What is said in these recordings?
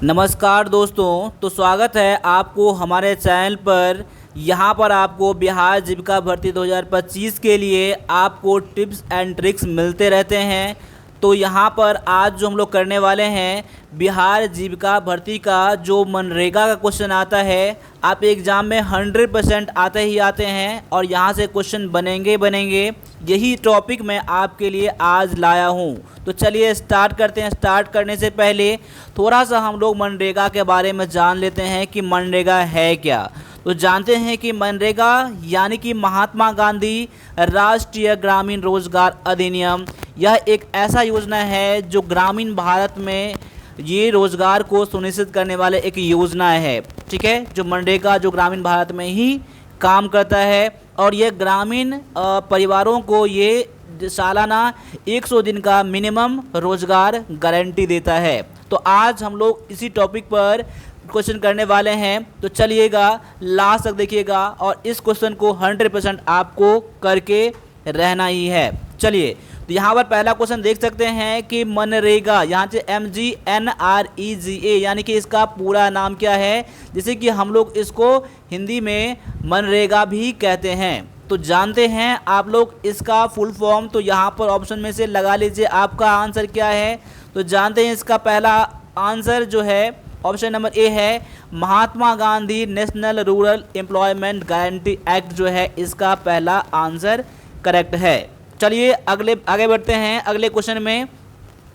नमस्कार दोस्तों, तो स्वागत है आपको हमारे चैनल पर। यहाँ पर आपको बिहार जीविका भर्ती 2025 के लिए आपको टिप्स एंड ट्रिक्स मिलते रहते हैं। तो यहाँ पर आज जो हम लोग करने वाले हैं, बिहार जीविका भर्ती का जो मनरेगा का क्वेश्चन आता है, आप एग्ज़ाम में 100% आते ही आते हैं और यहाँ से क्वेश्चन बनेंगे। यही टॉपिक मैं आपके लिए आज लाया हूँ। तो चलिए स्टार्ट करते हैं। स्टार्ट करने से पहले थोड़ा सा हम लोग मनरेगा के बारे में जान लेते हैं कि मनरेगा है क्या। तो जानते हैं कि मनरेगा यानी कि महात्मा गांधी राष्ट्रीय ग्रामीण रोजगार अधिनियम, यह एक ऐसा योजना है जो ग्रामीण भारत में ये रोजगार को सुनिश्चित करने वाले एक योजना है। ठीक है, जो मनरेगा जो ग्रामीण भारत में ही काम करता है और ये ग्रामीण परिवारों को ये सालाना 100 दिन का मिनिमम रोजगार गारंटी देता है। तो आज हम लोग इसी टॉपिक पर क्वेश्चन करने वाले हैं। तो चलिएगा लास्ट तक देखिएगा और इस क्वेश्चन को 100% आपको करके रहना ही है। चलिए, तो यहाँ पर पहला क्वेश्चन देख सकते हैं कि मनरेगा, यहाँ से MGNREGA यानी कि इसका पूरा नाम क्या है, जैसे कि हम लोग इसको हिंदी में मनरेगा भी कहते हैं। तो जानते हैं आप लोग इसका फुल फॉर्म। तो यहाँ पर ऑप्शन में से लगा लीजिए आपका आंसर क्या है। तो जानते हैं इसका पहला आंसर जो है ऑप्शन नंबर ए है, Mahatma Gandhi national rural employment guarantee act जो है इसका पहला आंसर करेक्ट है। चलिए आगे बढ़ते हैं अगले क्वेश्चन में।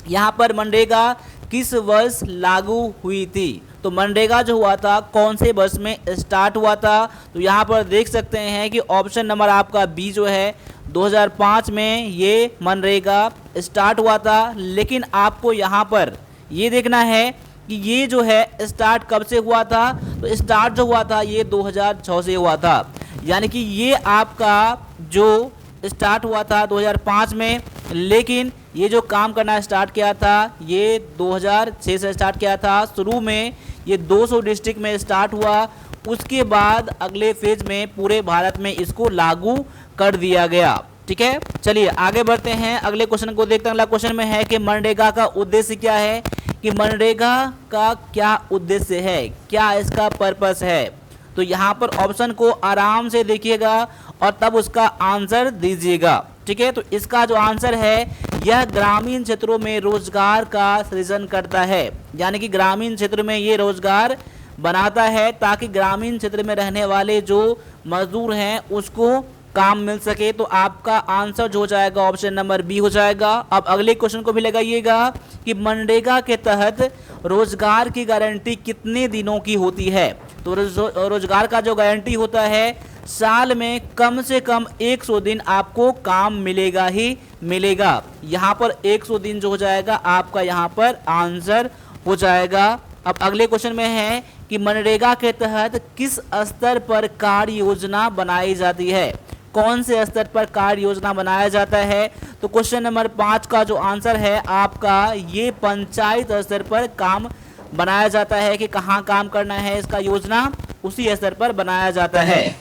यहाँ पर मनरेगा किस वर्ष लागू हुई थी? तो मनरेगा जो हुआ था कौन से वर्ष में स्टार्ट हुआ था? तो यहाँ पर देख सकते हैं कि ऑप्शन नंबर आपका बी जो है 2005 में ये मनरेगा स्टार्ट हुआ था। लेकिन आपको यहाँ पर ये देखना है कि ये जो है स्टार्ट कब से हुआ था। तो स्टार्ट जो हुआ था ये 2006 से हुआ था, यानी कि ये आपका जो स्टार्ट हुआ था 2005 में, लेकिन ये जो काम करना स्टार्ट किया था ये 2006 से स्टार्ट किया था। शुरू में ये 200 डिस्ट्रिक्ट में स्टार्ट हुआ, उसके बाद अगले फेज में पूरे भारत में इसको लागू कर दिया गया। ठीक है, चलिए आगे बढ़ते हैं अगले क्वेश्चन को देखते हैं। अगला क्वेश्चन में है कि मनरेगा का उद्देश्य क्या है, कि मनरेगा का क्या उद्देश्य है, क्या इसका पर्पस है। तो यहाँ पर ऑप्शन को आराम से देखिएगा और तब उसका आंसर दीजिएगा। ठीक है, तो इसका जो आंसर है, यह ग्रामीण क्षेत्रों में रोजगार का सृजन करता है, यानी कि ग्रामीण क्षेत्र में ये रोजगार बनाता है ताकि ग्रामीण क्षेत्र में रहने वाले जो मजदूर हैं उसको काम मिल सके। तो आपका आंसर जो हो जाएगा ऑप्शन नंबर बी हो जाएगा। अब अगले क्वेश्चन को भी लगाइएगा कि मनरेगा के तहत रोजगार की गारंटी कितने दिनों की होती है। तो रोजगार का जो गारंटी होता है, साल में कम से कम 100 दिन आपको काम मिलेगा ही मिलेगा। यहाँ पर 100 दिन जो हो जाएगा आपका यहाँ पर आंसर हो जाएगा। अब अगले क्वेश्चन में है कि मनरेगा के तहत किस स्तर पर कार्य योजना बनाई जाती है, कौन से स्तर पर कार्य योजना बनाया जाता है। तो क्वेश्चन नंबर 5 का जो आंसर है आपका, ये पंचायत स्तर पर काम बनाया जाता है कि कहाँ काम करना है, इसका योजना उसी स्तर पर बनाया जाता है।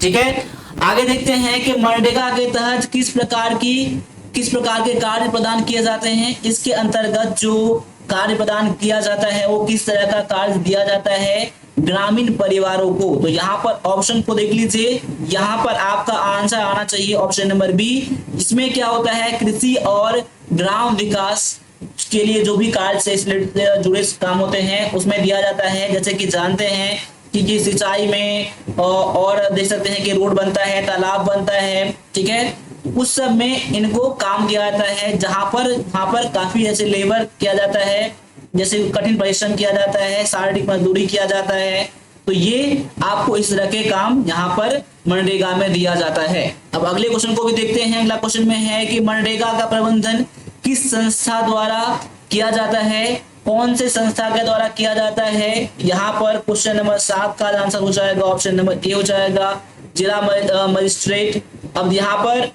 ठीक है, आगे देखते हैं कि मनरेगा के तहत किस प्रकार के कार्य प्रदान किए जाते हैं। इसके अंतर्गत जो कार्य प्रदान किया जाता है वो किस तरह का कार्य दिया जाता है ग्रामीण परिवारों को। तो यहाँ पर ऑप्शन को देख लीजिए, यहाँ पर आपका आंसर आना चाहिए ऑप्शन नंबर बी। इसमें क्या होता है, कृषि और ग्राम विकास के लिए जो भी कार्य से जुड़े काम होते हैं उसमें दिया जाता है। जैसे कि जानते हैं कि सिंचाई में और देख सकते हैं कि रोड बनता है, तालाब बनता है। ठीक है, उस सब में इनको काम दिया जाता है, वहाँ पर काफी ऐसे लेबर किया जाता है, जैसे कठिन परिश्रम किया जाता है, शारीरिक मजदूरी किया जाता है। तो ये आपको इस तरह के काम यहाँ पर मनरेगा में दिया जाता है। अब अगले क्वेश्चन को भी देखते हैं। अगला क्वेश्चन में है कि मनरेगा का प्रबंधन किस संस्था द्वारा किया जाता है, कौन से संस्था के द्वारा किया जाता है। यहाँ पर क्वेश्चन नंबर 7 का आंसर हो जाएगा ऑप्शन नंबर ए हो जाएगा, जिला मजिस्ट्रेट। अब यहाँ पर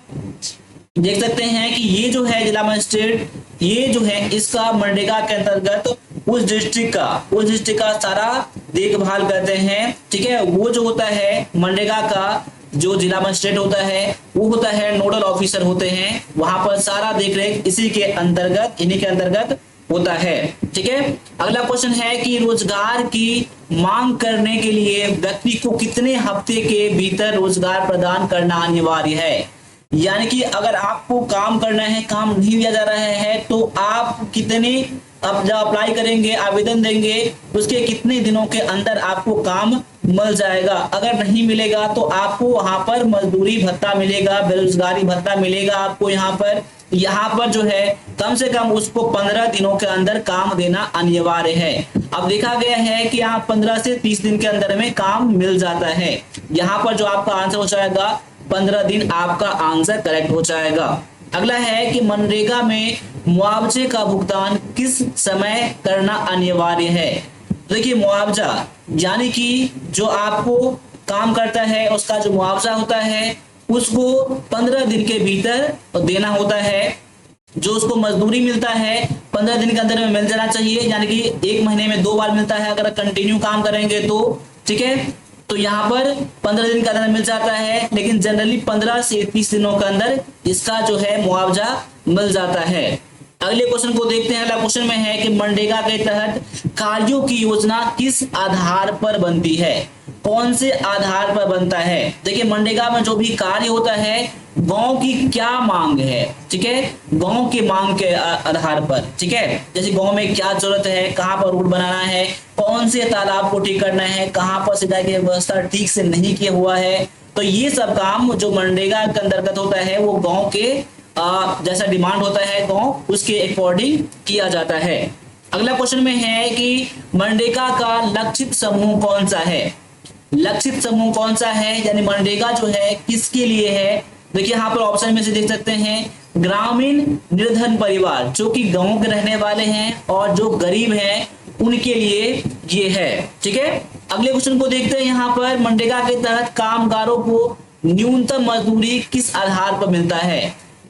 देख सकते हैं कि ये जो है जिला मजिस्ट्रेट, ये जो है इसका मनरेगा के अंतर्गत उस डिस्ट्रिक्ट का सारा देखभाल करते हैं। ठीक है, वो जो होता है मनरेगा का जो जिला मजिस्ट्रेट होता है वो होता है नोडल ऑफिसर होते हैं, वहां पर सारा देख रेख इन्हीं के अंतर्गत होता है। ठीक है, अगला क्वेश्चन है कि रोजगार की मांग करने के लिए व्यक्ति को कितने हफ्ते के भीतर रोजगार प्रदान करना अनिवार्य है। यानी कि अगर आपको काम करना है, काम नहीं दिया जा रहा है, तो आप कितने, अब जब अप्लाई करेंगे, आवेदन देंगे, उसके कितने दिनों के अंदर आपको काम मिल जाएगा। अगर नहीं मिलेगा तो आपको वहां पर मजदूरी भत्ता मिलेगा, बेरोजगारी भत्ता मिलेगा आपको। यहाँ पर जो है कम से कम उसको 15 दिनों के अंदर काम देना अनिवार्य है। अब देखा गया है कि यहाँ 15 से 30 दिन के अंदर में काम मिल जाता है। यहाँ पर जो आपका आंसर हो जाएगा 15 दिन, आपका आंसर करेक्ट हो जाएगा। अगला है कि मनरेगा में मुआवजे का भुगतान किस समय करना अनिवार्य है। देखिए, मुआवजा यानी कि जो आपको काम करता है उसका जो मुआवजा होता है उसको 15 दिन के भीतर देना होता है। जो उसको मजदूरी मिलता है 15 दिन के अंदर में मिल जाना चाहिए, यानी कि 1 महीने में 2 बार मिलता है अगर कंटिन्यू काम करेंगे तो। ठीक है, तो यहाँ पर 15 दिन के अंदर मिल जाता है, लेकिन जनरली 15 से 30 दिनों के अंदर इसका जो है मुआवजा मिल जाता है। अगले क्वेश्चन को देखते हैं। अगला क्वेश्चन में है कि मनरेगा के तहत कार्यों की योजना किस आधार पर बनती है, कौन से आधार पर बनता है। देखिए, मनरेगा में जो भी कार्य होता है गांव की क्या मांग है, ठीक है, गांव की मांग के आधार पर। ठीक है, जैसे गांव में क्या जरूरत है, कहाँ पर रोड बनाना है, कौन से तालाब को ठीक करना है, कहाँ पर सिंचाई की व्यवस्था ठीक से नहीं किया हुआ है, तो ये सब काम जो मनरेगा के अंतर्गत होता है वो गाँव के जैसा डिमांड होता है गांव उसके अकॉर्डिंग किया जाता है। अगला क्वेश्चन में है कि मनरेगा का लक्षित समूह कौन सा है। लक्षित समूह कौन सा है, यानी मनरेगा जो है किसके लिए है। देखिए, यहाँ पर ऑप्शन में से देख सकते हैं ग्रामीण निर्धन परिवार, जो कि गांव के रहने वाले हैं और जो गरीब हैं उनके लिए ये है। ठीक है, अगले क्वेश्चन को देखते हैं। यहाँ पर मनरेगा के तहत कामगारों को न्यूनतम मजदूरी किस आधार पर मिलता है।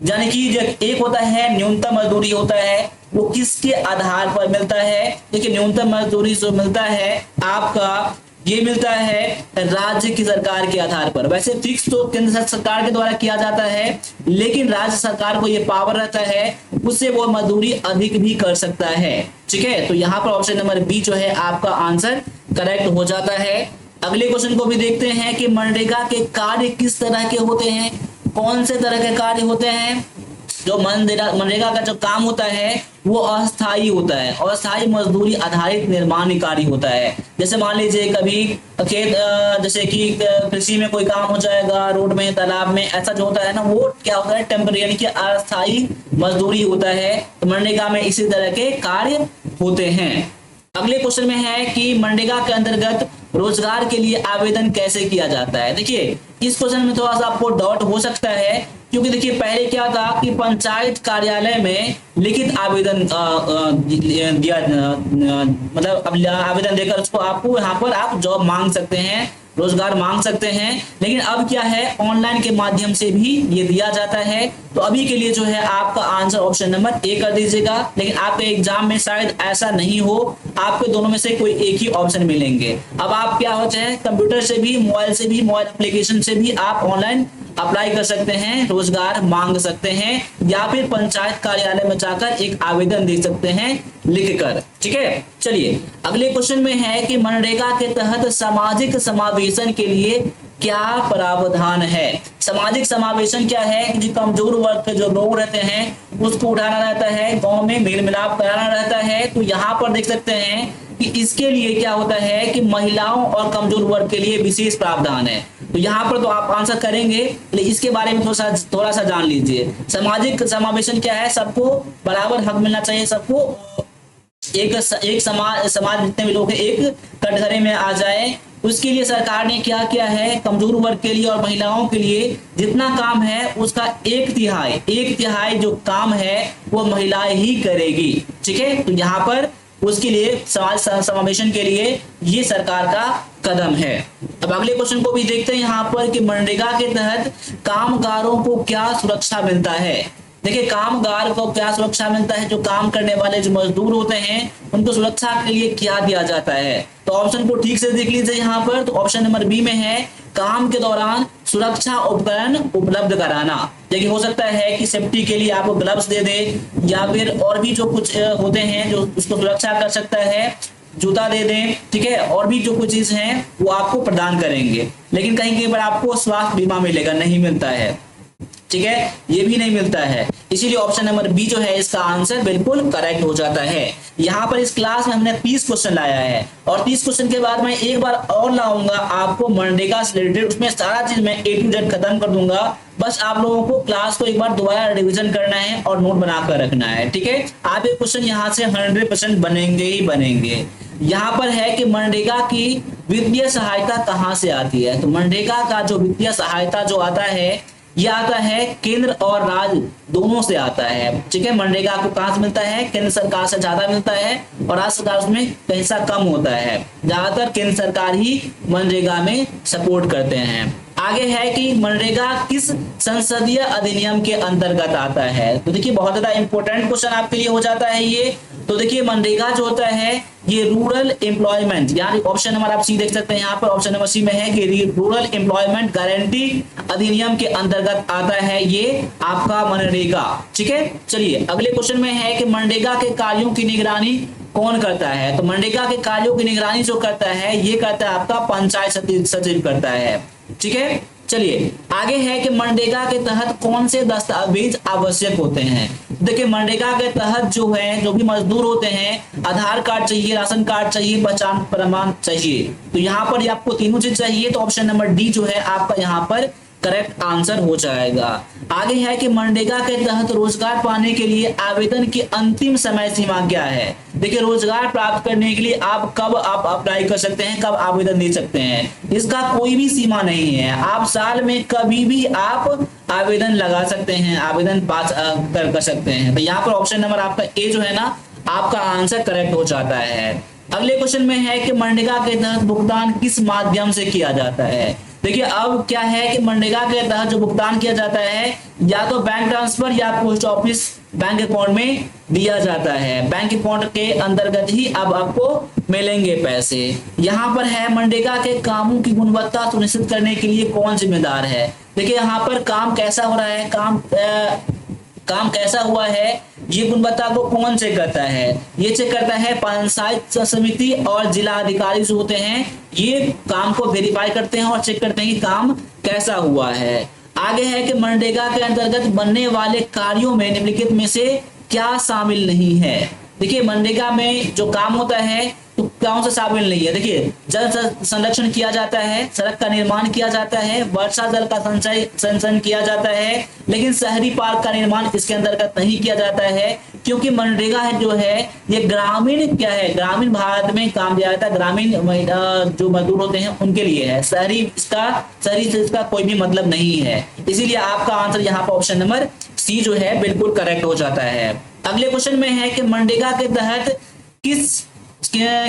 यानी कि जब एक होता है न्यूनतम मजदूरी होता है वो किसके आधार पर मिलता है। देखिए, न्यूनतम मजदूरी जो मिलता है आपका, ये मिलता है राज्य की सरकार के आधार पर। वैसे फिक्स तो केंद्र सरकार के द्वारा किया जाता है, लेकिन राज्य सरकार को ये पावर रहता है, उससे वो मजदूरी अधिक भी कर सकता है। ठीक है, तो यहाँ पर ऑप्शन नंबर बी जो है आपका आंसर करेक्ट हो जाता है। अगले क्वेश्चन को भी देखते हैं कि मनरेगा के कार्य किस तरह के होते हैं, कौन से तरह के कार्य होते हैं। जो मनरेगा का जो काम होता है वो अस्थायी होता है, अस्थायी मजदूरी आधारित निर्माण कार्य होता है। जैसे मान लीजिए कभी खेत, जैसे कि कृषि में कोई काम हो जाएगा, रोड में, तालाब में, ऐसा जो होता है ना, वो क्या होता है टेम्परेरी, यानी कि अस्थायी मजदूरी होता है। तो मनरेगा में इसी तरह के कार्य होते हैं। अगले क्वेश्चन में है कि मनरेगा के अंतर्गत रोजगार के लिए आवेदन कैसे किया जाता है। देखिए, इस क्वेश्चन में थोड़ा सा आपको डाउट हो सकता है, क्योंकि देखिए पहले क्या था कि पंचायत कार्यालय में लिखित आवेदन दिया, मतलब अब आवेदन देकर उसको आपको यहाँ पर आप जॉब मांग सकते हैं, रोजगार मांग सकते हैं। लेकिन अब क्या है, ऑनलाइन के माध्यम से भी ये दिया जाता है। तो अभी के लिए जो है आपका आंसर ऑप्शन नंबर ए कर दीजिएगा। लेकिन आपके एग्जाम में शायद ऐसा नहीं हो, आपके दोनों में से कोई एक ही ऑप्शन मिलेंगे। अब आप क्या हो चाहे कंप्यूटर से भी, मोबाइल से भी, मोबाइल एप्लीकेशन से भी आप ऑनलाइन अप्लाई कर सकते हैं, रोजगार मांग सकते हैं, या फिर पंचायत कार्यालय में जाकर एक आवेदन दे सकते हैं लिखकर। ठीक है, चलिए अगले क्वेश्चन में है कि मनरेगा के तहत सामाजिक समावेशन के लिए क्या प्रावधान है। सामाजिक समावेशन क्या है कि जो कमजोर वर्ग के जो लोग रहते हैं उसको उठाना रहता है, गांव में मेल मिलाप कराना रहता है। तो यहाँ पर देख सकते हैं कि इसके लिए क्या होता है कि महिलाओं और कमजोर वर्ग के लिए विशेष प्रावधान है। तो यहाँ पर तो आप आंसर करेंगे, लेकिन इसके बारे में थोड़ा सा जान लीजिए। सामाजिक समावेशन क्या है, सबको बराबर हक मिलना चाहिए, सबको एक समाज जितने भी लोग हैं एक कटघरे में आ जाए। उसके लिए सरकार ने क्या किया है, कमजोर वर्ग के लिए और महिलाओं के लिए जितना काम है उसका एक तिहाई जो काम है वो महिलाएं ही करेगी। ठीक है, तो यहाँ पर उसके लिए समाज समावेशन के लिए ये सरकार का कदम है। अब अगले क्वेश्चन को भी देखते हैं यहाँ पर कि मनरेगा के तहत कामगारों को क्या सुरक्षा मिलता है। देखिए, कामगार को क्या सुरक्षा मिलता है, जो काम करने वाले जो मजदूर होते हैं उनको सुरक्षा के लिए क्या दिया जाता है। तो ऑप्शन को ठीक से देख लीजिए यहाँ पर। तो ऑप्शन नंबर बी में है काम के दौरान सुरक्षा उपकरण उपलब्ध कराना। देखिए हो सकता है कि सेफ्टी के लिए आपको ग्लव्स दे दे, या फिर और भी जो कुछ होते हैं जो उसको सुरक्षा कर सकता है, जूता दे दें, ठीक है, और भी जो कुछ चीज है वो आपको प्रदान करेंगे। लेकिन कहीं कहीं पर आपको स्वास्थ्य बीमा मिलेगा, नहीं मिलता है, ठीक है, ये भी नहीं मिलता है। इसीलिए ऑप्शन नंबर बी जो है इसका आंसर बिल्कुल करेक्ट हो जाता है। यहाँ पर इस क्लास में हमने 30 क्वेश्चन लाया है, और 30 क्वेश्चन के बाद मैं एक बार और लाऊंगा आपको मनरेगा से रिलेटेड, उसमें सारा चीज मैं A to Z खत्म कर दूंगा। बस आप लोगों को क्लास को एक बार दोबारा रिवीजन करना है और नोट बना कर रखना है, ठीक है। आपके क्वेश्चन यहाँ से 100% बनेंगे ही बनेंगे। यहाँ पर है कि मनरेगा की वित्तीय सहायता कहाँ से आती है। तो मनरेगा का जो वित्तीय सहायता जो आता है, यह आता है केंद्र और राज्य दोनों से आता है, ठीक है। मनरेगा को कहां से मिलता है, केंद्र सरकार से ज्यादा मिलता है, और राज्य सरकार उसमें पैसा कम होता है। ज्यादातर केंद्र सरकार ही मनरेगा में सपोर्ट करते हैं। आगे है कि मनरेगा किस संसदीय अधिनियम के अंतर्गत आता है। तो देखिए बहुत ज्यादा इंपॉर्टेंट क्वेश्चन आपके लिए हो जाता है ये। तो देखिए मनरेगा जो होता है ये रूरल एम्प्लॉयमेंट, यानी ऑप्शन नंबर आप सी देख सकते हैं, यहाँ पर ऑप्शन नंबर सी में है कि रूरल एम्प्लॉयमेंट गारंटी अधिनियम के अंतर्गत आता है ये आपका मनरेगा, ठीक है। चलिए अगले क्वेश्चन में है कि मनरेगा के कार्यों की निगरानी कौन करता है। तो मनरेगा के कार्यों की निगरानी जो करता है ये करता है आपका पंचायत सचिव करता है, ठीक है। चलिए आगे है कि मनरेगा के तहत कौन से दस्तावेज आवश्यक होते हैं। देखिए मनरेगा के तहत जो है जो भी मजदूर होते हैं, आधार कार्ड चाहिए, राशन कार्ड चाहिए, पहचान प्रमाण चाहिए। तो यहाँ पर आपको तीनों चीज चाहिए, तो ऑप्शन नंबर डी जो है आपका यहाँ पर करेक्ट आंसर हो जाएगा। आगे है कि मनरेगा के तहत रोजगार पाने के लिए आवेदन की अंतिम समय सीमा क्या है। देखिए रोजगार प्राप्त करने के लिए आप कब आप अप्लाई कर सकते हैं, कब आवेदन दे सकते हैं, इसका कोई भी सीमा नहीं है। आप साल में कभी भी आप आवेदन लगा सकते हैं, आवेदन पास कर सकते हैं। तो यहाँ पर ऑप्शन नंबर आपका ए जो है ना आपका आंसर करेक्ट हो जाता है। अगले क्वेश्चन में है कि मनरेगा के तहत भुगतान किस माध्यम से किया जाता है। देखिए अब क्या है कि मनरेगा के तहत जो भुगतान किया जाता है या तो बैंक ट्रांसफर या पोस्ट ऑफिस बैंक अकाउंट में दिया जाता है। बैंक अकाउंट के अंतर्गत ही अब आपको मिलेंगे पैसे। यहाँ पर है मनरेगा के कामों की गुणवत्ता सुनिश्चित करने के लिए कौन जिम्मेदार है। देखिए यहाँ पर काम कैसा हो रहा है, काम कैसा हुआ है, ये गुणवत्ता को कौन चेक करता है। ये चेक करता है पंचायत समिति और जिला अधिकारी जो होते हैं, ये काम को वेरीफाई करते हैं और चेक करते हैं कि काम कैसा हुआ है। आगे है कि मनरेगा के अंतर्गत बनने वाले कार्यों में निम्नलिखित में से क्या शामिल नहीं है। देखिए मनरेगा में जो काम होता है तो कौन सा शामिल नहीं है। देखिए जल संरक्षण किया जाता है, सड़क का निर्माण किया जाता है, वर्षा जल का संचयन किया जाता है, लेकिन शहरी पार्क का निर्माण इसके अंतर्गत नहीं किया जाता है, क्योंकि मनरेगा है जो है ये ग्रामीण क्या है, ग्रामीण भारत में काम दिया जाता है, ग्रामीण जो मजदूर होते हैं उनके लिए है। शहरी से इसका कोई भी मतलब नहीं है। इसीलिए आपका आंसर यहाँ पर ऑप्शन नंबर सी जो है बिल्कुल करेक्ट हो जाता है। अगले क्वेश्चन में है कि मनरेगा के तहत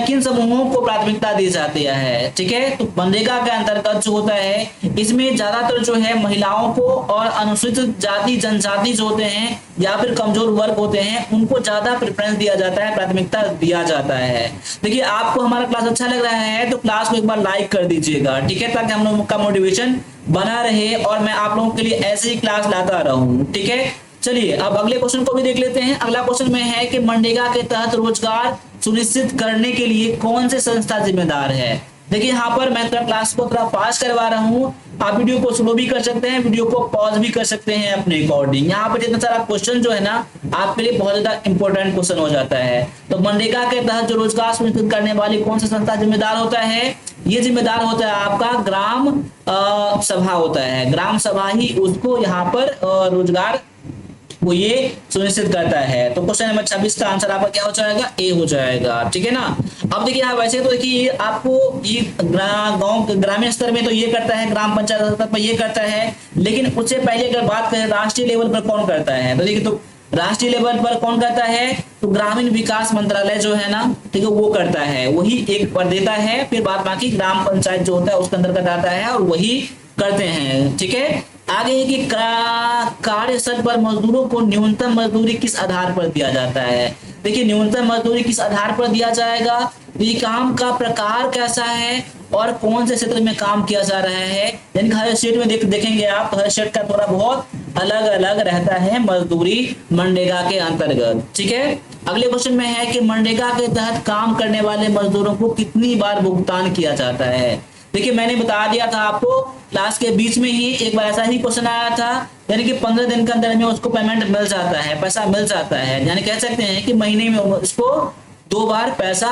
किन समूहों को प्राथमिकता दी जाती है। ठीक है, तो मनरेगा के अंतर्गत जो होता है इसमें ज्यादातर जो है महिलाओं को और अनुसूचित जाति जनजाति जो होते हैं या फिर कमजोर वर्ग होते हैं उनको ज्यादा प्रेफरेंस दिया जाता है, प्राथमिकता दिया जाता है। देखिए आपको हमारा क्लास अच्छा लग रहा है तो क्लास को एक बार लाइक कर दीजिएगा, ठीक है, ताकि हम लोगों का मोटिवेशन बना रहे और मैं आप लोगों के लिए ऐसे ही क्लास लाता रहूं। ठीक है, चलिए अब अगले क्वेश्चन को भी देख लेते हैं। अगला क्वेश्चन में है कि मनरेगा के तहत रोजगार सुनिश्चित करने के लिए कौन से संस्था जिम्मेदार है। देखिए यहाँ पर मैं क्लास को थोड़ा फास्ट करवा रहा हूँ, आप वीडियो को स्लो भी कर सकते हैं, वीडियो को पॉज भी कर सकते हैं अपने अकॉर्डिंग। यहाँ पर जितना सारा क्वेश्चन जो है ना आपके लिए बहुत ज्यादा इंपॉर्टेंट क्वेश्चन हो जाता है। तो मनरेगा के तहत जो रोजगार सुनिश्चित करने वाली कौन सा संस्था जिम्मेदार होता है, ये जिम्मेदार होता है आपका ग्राम सभा होता है। ग्राम सभा ही उसको यहाँ पर रोजगार वो ये सुनिश्चित करता है। तो क्वेश्चन नंबर 26 का आंसर आपका क्या हो जाएगा, ए हो जाएगा। ठीक है ना। अब देखिए यहाँ वैसे तो देखिए आपको ये गांव ग्रामीण स्तर में तो ये करता है, ग्राम पंचायत स्तर पर ये करता है, लेकिन उससे पहले अगर बात करें राष्ट्रीय लेवल पर कौन करता है, तो देखिए तो राष्ट्रीय लेवल पर कौन करता है, तो ग्रामीण विकास मंत्रालय जो है ना, ठीक है, वो करता है, वही एक पर देता है, फिर बाद बाकी ग्राम पंचायत जो होता है उसके अंतर्गत आता है और वही करते हैं। ठीक है, आगे है कि कार्य स्थल पर मजदूरों को न्यूनतम मजदूरी किस आधार पर दिया जाता है। देखिए न्यूनतम मजदूरी किस आधार पर दिया जाएगा, ये काम का प्रकार कैसा है और कौन से क्षेत्र में काम किया जा रहा है। यानी हर स्टेट में देखेंगे आप, हर स्टेट का थोड़ा बहुत अलग अलग रहता है मजदूरी मनरेगा के अंतर्गत। ठीक है, अगले क्वेश्चन में है कि मनरेगा के तहत काम करने वाले मजदूरों को कितनी बार भुगतान किया जाता है। देखिए मैंने बता दिया था आपको क्लास के बीच में ही, एक बार ऐसा ही क्वेश्चन आया था, यानी कि 15 दिन के अंदर में उसको पेमेंट मिल जाता है, पैसा मिल जाता है। यानी कह सकते हैं कि महीने में उसको 2 बार पैसा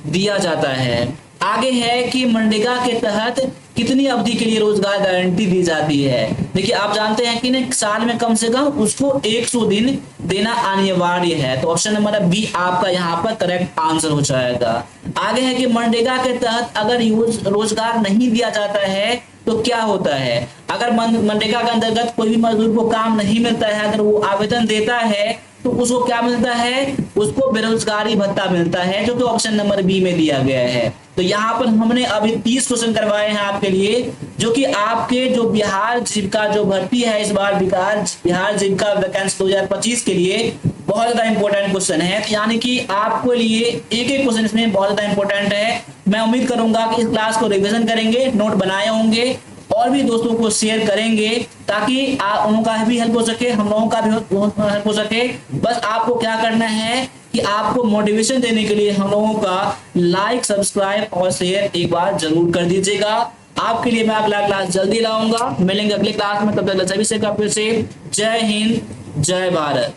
दिया जाता है। आगे है कि मनरेगा के तहत कितनी अवधि के लिए रोजगार गारंटी दी जाती है। देखिए आप जानते हैं कि ना साल में कम से कम उसको 100 दिन देना अनिवार्य है। तो ऑप्शन नंबर बी आपका यहाँ पर करेक्ट आंसर हो जाएगा। आगे है कि मनरेगा के तहत अगर रोजगार नहीं दिया जाता है तो क्या होता है। अगर मनरेगा के अंतर्गत कोई भी मजदूर को काम नहीं मिलता है, अगर वो आवेदन देता है तो उसको क्या मिलता है, उसको बेरोजगारी भत्ता मिलता है, जो कि ऑप्शन नंबर बी में दिया गया है। तो यहाँ पर हमने अभी 30 क्वेश्चन करवाए हैं आपके लिए, जो कि आपके जो बिहार जीविका जो भर्ती है इस बार बिहार जीविका वैकेंसी 2025 के लिए बहुत ज्यादा इंपॉर्टेंट क्वेश्चन है। यानी कि आपके लिए एक एक क्वेश्चन इसमें बहुत ज्यादा इंपॉर्टेंट है। मैं उम्मीद करूंगा कि इस क्लास को रिविजन करेंगे, नोट बनाए होंगे और भी दोस्तों को शेयर करेंगे, ताकि उनका भी हेल्प हो सके, हम लोगों का भी हेल्प हो सके। बस आपको क्या करना है कि आपको मोटिवेशन देने के लिए हम लोगों का लाइक, सब्सक्राइब और शेयर एक बार जरूर कर दीजिएगा। आपके लिए मैं अगला क्लास जल्दी लाऊंगा। मिलेंगे अगले क्लास में, तब तक सभी से जय हिंद, जय भारत।